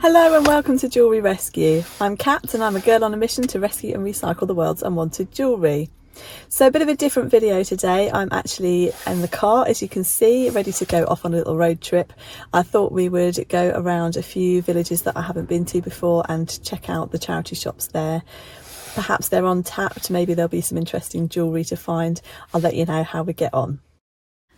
Hello and welcome to Jewellery Rescue. I'm Kat and I'm a girl on a mission to rescue and recycle the world's unwanted jewellery. So a bit of a different video today. I'm actually in the car, as you can see, ready to go off on a little road trip. I thought we would go around a few villages that I haven't been to before and check out the charity shops there. Perhaps they're untapped, maybe there'll be some interesting jewellery to find. I'll let you know how we get on.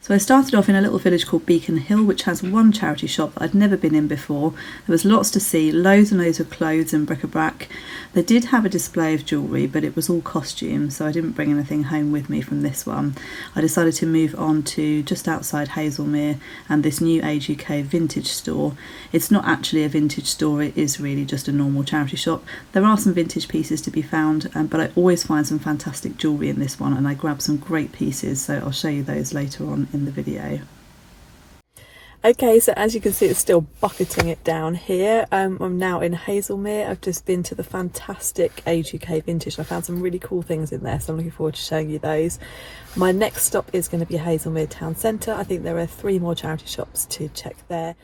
So I started off in a little village called Beacon Hill, which has one charity shop that I'd never been in before. There was lots to see, loads and loads of clothes and bric-a-brac. They did have a display of jewellery, but it was all costumes, so I didn't bring anything home with me from this one. I decided to move on to just outside Haslemere and this new Age UK vintage store. It's not actually a vintage store, it is really just a normal charity shop. There are some vintage pieces to be found, but I always find some fantastic jewellery in this one, and I grabbed some great pieces, so I'll show you those later on in the video. Okay, so as you can see, it's still bucketing it down here. I'm now in Haslemere. I've just been to the fantastic Age UK Vintage. I found some really cool things in there, so I'm looking forward to showing you those. My next stop is going to be Haslemere Town Centre. I think there are 3 more charity shops to check there.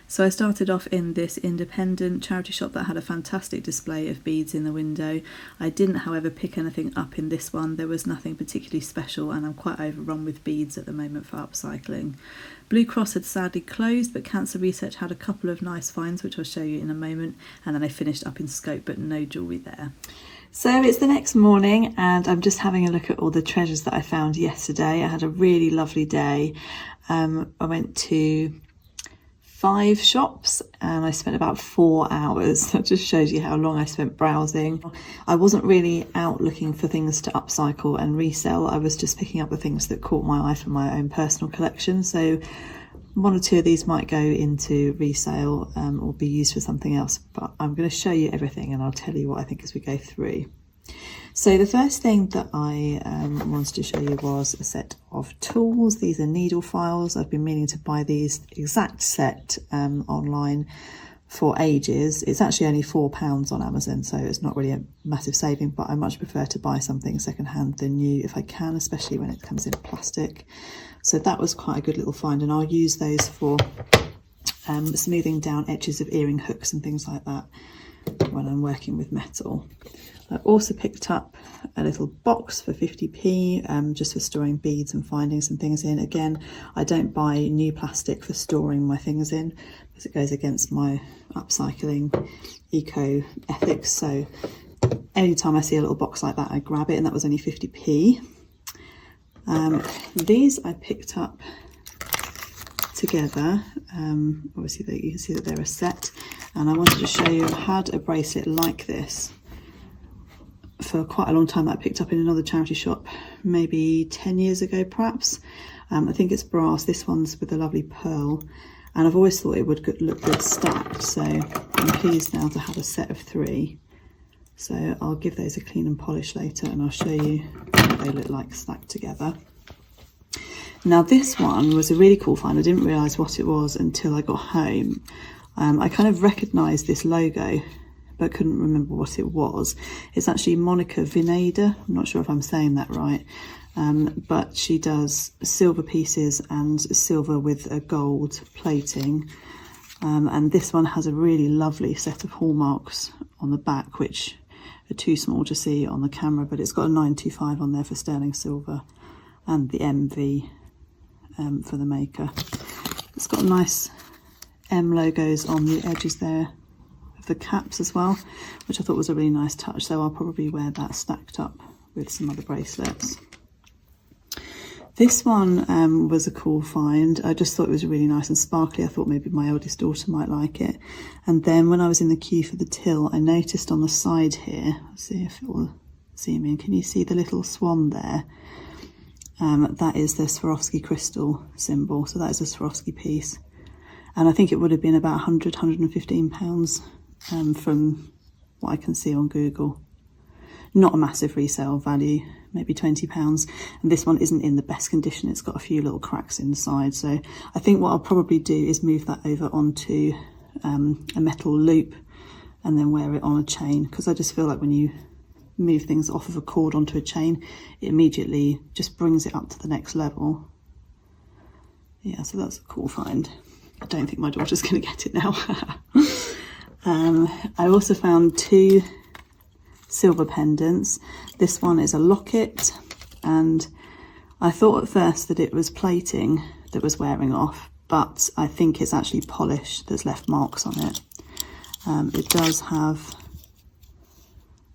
So I started off in this independent charity shop that had a fantastic display of beads in the window. I didn't, however, pick anything up in this one. There was nothing particularly special, and I'm quite overrun with beads at the moment for upcycling. Blue Cross had sadly closed, but Cancer Research had a couple of nice finds, which I'll show you in a moment, and then I finished up in Scope, but no jewellery there. So it's the next morning and I'm just having a look at all the treasures that I found yesterday. I had a really lovely day. I went to 5 shops and I spent about 4 hours. That just shows you how long I spent browsing. I wasn't really out looking for things to upcycle and resell. I was just picking up the things that caught my eye for my own personal collection. So 1 or 2 of these might go into resale or be used for something else, but I'm going to show you everything and I'll tell you what I think as we go through. So the first thing that I wanted to show you was a set of tools. These are needle files. I've been meaning to buy these exact set online for ages. It's actually only £4 on Amazon, so it's not really a massive saving, but I much prefer to buy something secondhand than new if I can, especially when it comes in plastic. So that was quite a good little find, and I'll use those for smoothing down edges of earring hooks and things like that when I'm working with metal. I also picked up a little box for 50p just for storing beads and finding some things in. Again, I don't buy new plastic for storing my things in because it goes against my upcycling eco ethics. So anytime I see a little box like that, I grab it, and that was only 50p. These I picked up together. Obviously you can see that they're a set, and I wanted to show you I had a bracelet like this for quite a long time that I picked up in another charity shop, maybe 10 years ago perhaps. I think it's brass. This one's with a lovely pearl, and I've always thought it would look good stacked, so I'm pleased now to have a set of 3. So I'll give those a clean and polish later, and I'll show you what they look like stacked together. Now this one was a really cool find. I didn't realise what it was until I got home. I kind of recognised this logo, but couldn't remember what it was. It's actually Monica Vinada. I'm not sure if I'm saying that right, but she does silver pieces and silver with a gold plating. And this one has a really lovely set of hallmarks on the back, which are too small to see on the camera, but it's got a 925 on there for sterling silver and the MV for the maker. It's got nice M logos on the edges there of the caps as well, which I thought was a really nice touch, so I'll probably wear that stacked up with some other bracelets. This one was a cool find. I just thought it was really nice and sparkly. I thought maybe my eldest daughter might like it. And then when I was in the queue for the till, I noticed on the side here, let's see if it will zoom in, can you see the little swan there? That is the Swarovski crystal symbol, so that is a Swarovski piece. And I think it would have been about £115 from what I can see on Google. Not a massive resale value, maybe £20. And this one isn't in the best condition. It's got a few little cracks inside. So I think what I'll probably do is move that over onto a metal loop and then wear it on a chain, because I just feel like when you move things off of a cord onto a chain, it immediately just brings it up to the next level. Yeah, so that's a cool find. I don't think my daughter's going to get it now. I also found 2 silver pendants. This one is a locket, and I thought at first that it was plating that was wearing off, but I think it's actually polish that's left marks on it. It does have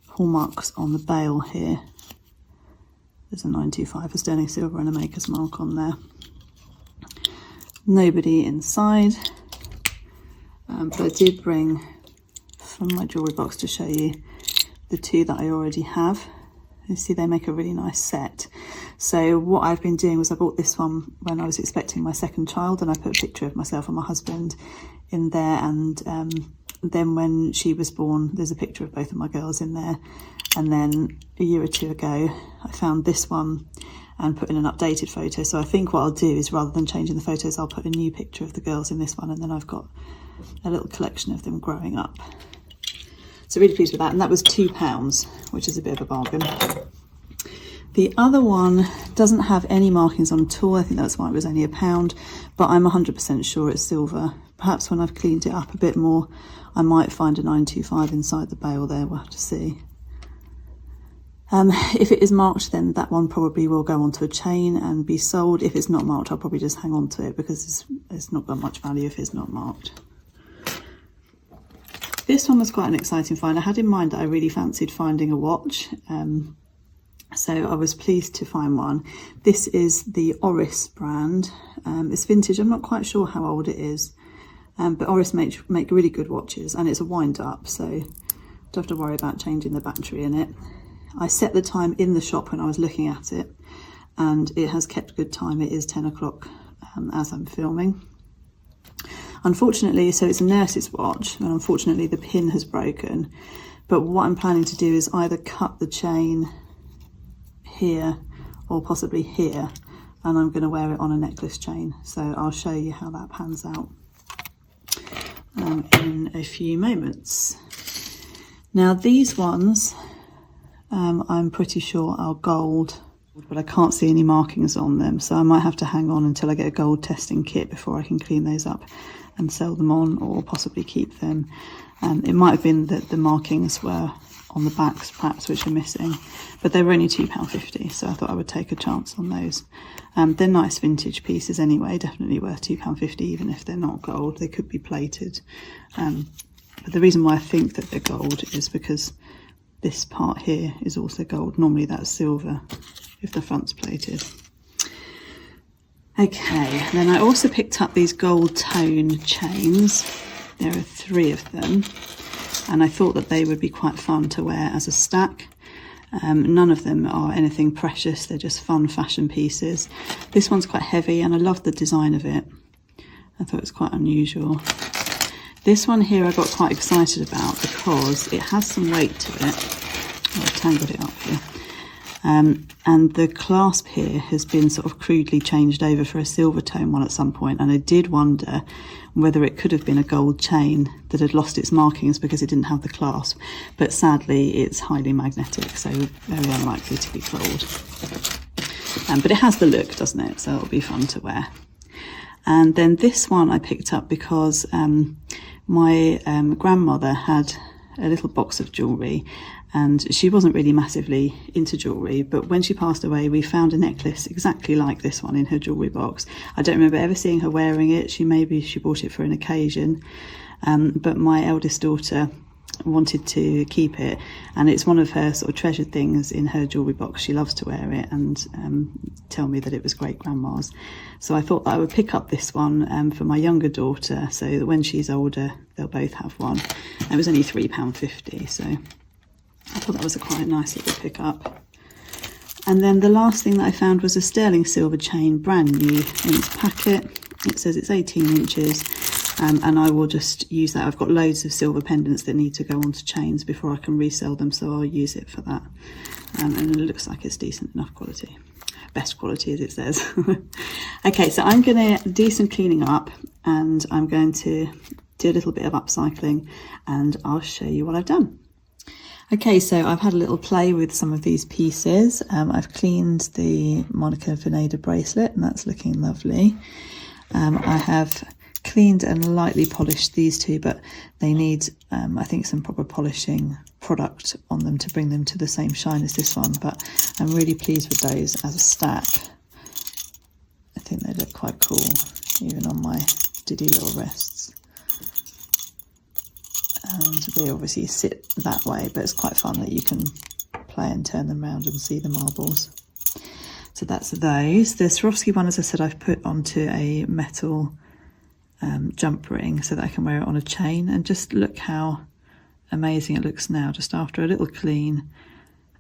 hallmarks on the bail here. There's a 925 for sterling silver and a maker's mark on there. Nobody inside, but I did bring from my jewellery box to show you the 2 that I already have. You see they make a really nice set. So what I've been doing was I bought this one when I was expecting my second child, and I put a picture of myself and my husband in there, and then when she was born there's a picture of both of my girls in there. And then a year or 2 ago I found this one and put in an updated photo. So I think what I'll do is, rather than changing the photos, I'll put a new picture of the girls in this one, and then I've got a little collection of them growing up. So really pleased with that, and that was £2, which is a bit of a bargain. The other one doesn't have any markings on at all. I think that's why it was only £1, but I'm 100% sure it's silver. Perhaps when I've cleaned it up a bit more, I might find a 925 inside the bail there. We'll have to see. If it is marked, then that one probably will go onto a chain and be sold. If it's not marked, I'll probably just hang on to it, because it's not got much value if it's not marked. This one was quite an exciting find. I had in mind that I really fancied finding a watch, so I was pleased to find one. This is the Oris brand. It's vintage. I'm not quite sure how old it is, but Oris make really good watches, and it's a wind up, so don't have to worry about changing the battery in it. I set the time in the shop when I was looking at it, and it has kept good time. It is 10 o'clock as I'm filming. Unfortunately, so it's a nurse's watch, and unfortunately the pin has broken. But what I'm planning to do is either cut the chain here or possibly here, and I'm going to wear it on a necklace chain. So I'll show you how that pans out in a few moments. Now these ones, I'm pretty sure are gold, but I can't see any markings on them, so I might have to hang on until I get a gold testing kit before I can clean those up and sell them on, or possibly keep them. It might have been that the markings were on the backs perhaps, which are missing, but they were only £2.50, so I thought I would take a chance on those. They're nice vintage pieces anyway, definitely worth £2.50 even if they're not gold. They could be plated, but the reason why I think that they're gold is because this part here is also gold. Normally that's silver if the front's plated. Okay, then I also picked up these gold tone chains. There are 3 of them, and I thought that they would be quite fun to wear as a stack. None of them are anything precious, they're just fun fashion pieces. This one's quite heavy, and I love the design of it. I thought it was quite unusual. This one here I got quite excited about because it has some weight to it. I've tangled it up here. And the clasp here has been sort of crudely changed over for a silver tone one at some point, and I did wonder whether it could have been a gold chain that had lost its markings because it didn't have the clasp, but sadly it's highly magnetic, so very unlikely to be gold. But it has the look, doesn't it? So it'll be fun to wear. And then this one I picked up because my grandmother had a little box of jewellery, and she wasn't really massively into jewellery, but when she passed away we found a necklace exactly like this one in her jewellery box. I don't remember ever seeing her wearing it. Maybe she bought it for an occasion, but my eldest daughter wanted to keep it, and it's one of her sort of treasured things in her jewellery box. She loves to wear it and tell me that it was great grandma's. So I thought that I would pick up this one for my younger daughter, so that when she's older they'll both have one. It was only £3.50, so I thought that was quite a nice little pick up. And then the last thing that I found was a sterling silver chain, brand new in its packet. It says it's 18 inches. And I will just use that. I've got loads of silver pendants that need to go onto chains before I can resell them, so I'll use it for that. And it looks like it's decent enough quality. Best quality, as it says. Okay, so I'm going to do some cleaning up, and I'm going to do a little bit of upcycling, and I'll show you what I've done. Okay, so I've had a little play with some of these pieces. I've cleaned the Monica Vinader bracelet, and that's looking lovely. I have cleaned and lightly polished these two, but they need I think some proper polishing product on them to bring them to the same shine as this one, but I'm really pleased with those as a stack. I think they look quite cool even on my diddy little wrists, and they obviously sit that way, but it's quite fun that you can play and turn them around and see the marbles. So that's those. The Swarovski one, as I said, I've put onto a metal jump ring so that I can wear it on a chain, and just look how amazing it looks now just after a little clean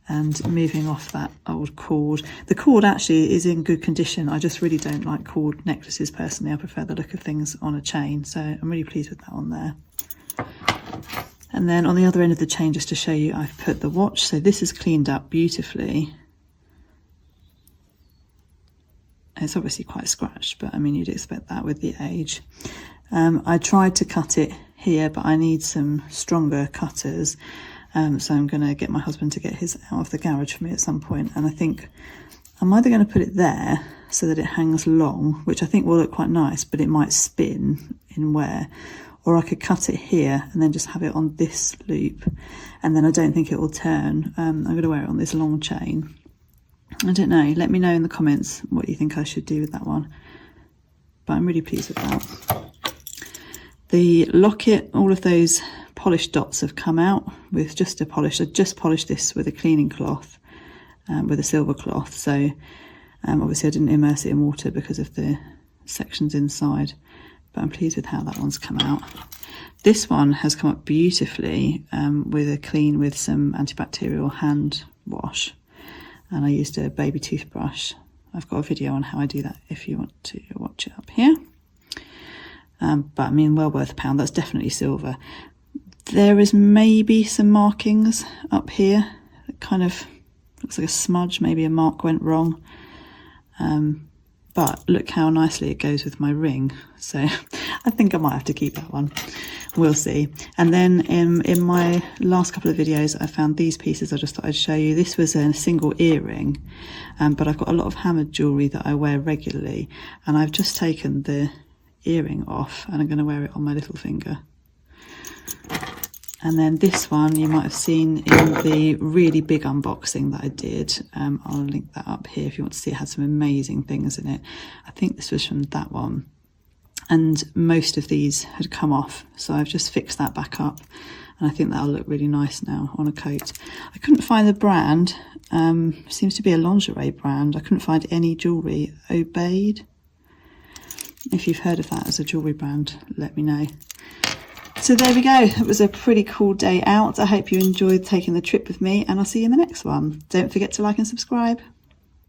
and moving off that old cord. The cord actually is in good condition. I just really don't like cord necklaces personally. I prefer the look of things on a chain, so I'm really pleased with that one there. And then on the other end of the chain, just to show you, I've put the watch. So this is cleaned up beautifully. It's obviously quite scratched, but I mean, you'd expect that with the age. I tried to cut it here, but I need some stronger cutters. So I'm going to get my husband to get his out of the garage for me at some point. And I think I'm either going to put it there so that it hangs long, which I think will look quite nice, but it might spin in wear. Or I could cut it here and then just have it on this loop. And then I don't think it will turn. I'm going to wear it on this long chain. I don't know, let me know in the comments what you think I should do with that one, but I'm really pleased with that. The locket, all of those polished dots have come out with just a polish. I just polished this with a cleaning cloth, with a silver cloth, so obviously I didn't immerse it in water because of the sections inside, but I'm pleased with how that one's come out. This one has come up beautifully with a clean with some antibacterial hand wash. And I used a baby toothbrush. I've got a video on how I do that if you want to watch it up here. But I mean, well worth £1. That's definitely silver. There is maybe some markings up here. It kind of looks like a smudge. Maybe a mark went wrong. But look how nicely it goes with my ring. So I think I might have to keep that one. We'll see. And then in my last couple of videos, I found these pieces. I just thought I'd show you. This was a single earring, but I've got a lot of hammered jewellery that I wear regularly. And I've just taken the earring off and I'm going to wear it on my little finger. And then this one you might have seen in the really big unboxing that I did. I'll link that up here if you want to see. It had some amazing things in it. I think this was from that one. And most of these had come off, so I've just fixed that back up, and I think that'll look really nice now on a coat. I couldn't find the brand. Seems to be a lingerie brand. I couldn't find any jewellery. Obeyed. If you've heard of that as a jewellery brand, let me know. So there we go. It was a pretty cool day out. I hope you enjoyed taking the trip with me, and I'll see you in the next one. Don't forget to like and subscribe.